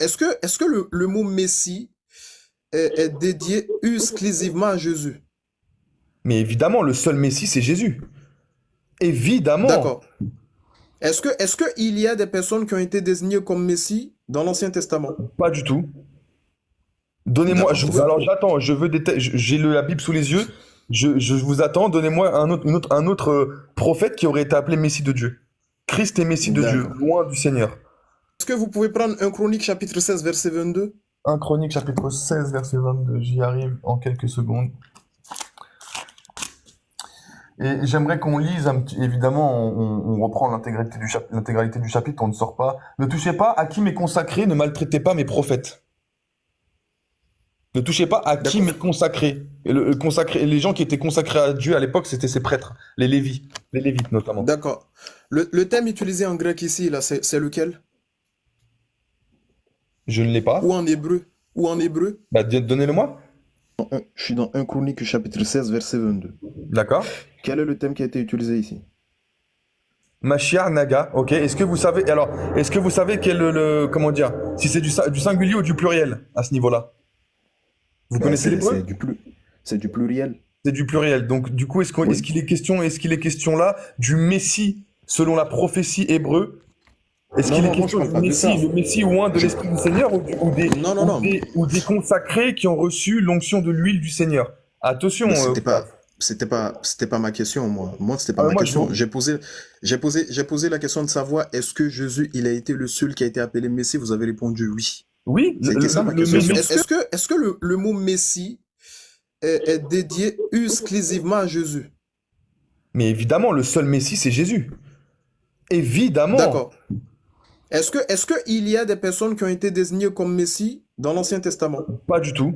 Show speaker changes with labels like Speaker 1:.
Speaker 1: est-ce que le mot Messie est dédié exclusivement à Jésus?
Speaker 2: Mais évidemment, le seul Messie, c'est Jésus. Évidemment.
Speaker 1: D'accord. Est-ce que il y a des personnes qui ont été désignées comme Messie dans l'Ancien Testament?
Speaker 2: Pas du tout. Donnez-moi.
Speaker 1: D'accord.
Speaker 2: Alors j'attends, je veux j'ai la Bible sous les yeux. Je vous attends. Donnez-moi un autre prophète qui aurait été appelé Messie de Dieu. Christ est Messie de Dieu,
Speaker 1: D'accord.
Speaker 2: loin du Seigneur.
Speaker 1: Est-ce que vous pouvez prendre un Chronique chapitre 16 verset 22?
Speaker 2: 1 Chronique chapitre 16 verset 22. J'y arrive en quelques secondes. Et j'aimerais qu'on lise évidemment, on reprend l'intégralité du chapitre, on ne sort pas. Ne touchez pas à qui m'est consacré, ne maltraitez pas mes prophètes. Ne touchez pas à qui
Speaker 1: D'accord.
Speaker 2: m'est consacré. Et les gens qui étaient consacrés à Dieu à l'époque, c'était ces prêtres, les Lévites notamment.
Speaker 1: D'accord. Le thème utilisé en grec ici, là, c'est lequel?
Speaker 2: Je ne l'ai pas.
Speaker 1: Ou en hébreu? Ou en hébreu?
Speaker 2: Bah, donnez-le-moi.
Speaker 1: Je suis dans 1 Chronique chapitre 16 verset 22.
Speaker 2: D'accord.
Speaker 1: Quel est le thème qui a été utilisé ici?
Speaker 2: Mashiach Naga, ok. Est-ce que vous savez quel est comment dire, si c'est du singulier ou du pluriel à ce niveau-là? Vous
Speaker 1: Ben,
Speaker 2: connaissez l'hébreu?
Speaker 1: c'est du pluriel.
Speaker 2: C'est du pluriel. Donc, du coup,
Speaker 1: Oui.
Speaker 2: est-ce qu'il est question là du Messie selon la prophétie hébreu? Est-ce
Speaker 1: Non,
Speaker 2: qu'il est
Speaker 1: non, moi je
Speaker 2: question
Speaker 1: parle
Speaker 2: du
Speaker 1: pas de
Speaker 2: Messie,
Speaker 1: ça.
Speaker 2: le Messie oint de
Speaker 1: Je...
Speaker 2: l'Esprit du Seigneur
Speaker 1: Non, non, non.
Speaker 2: ou des consacrés qui ont reçu l'onction de l'huile du Seigneur? Attention,
Speaker 1: Ben,
Speaker 2: Oussaz.
Speaker 1: c'était pas ma question, moi. Moi, c'était pas ma
Speaker 2: Moi, je
Speaker 1: question. J'ai posé la question de savoir est-ce que Jésus, il a été le seul qui a été appelé Messie? Vous avez répondu oui.
Speaker 2: oui,
Speaker 1: C'était ça ma
Speaker 2: le
Speaker 1: question.
Speaker 2: Messie.
Speaker 1: Est-ce que le mot Messie est dédié exclusivement à Jésus?
Speaker 2: Mais évidemment, le seul Messie, c'est Jésus. Évidemment.
Speaker 1: D'accord. Est-ce que il y a des personnes qui ont été désignées comme Messie dans l'Ancien Testament?
Speaker 2: Pas du tout.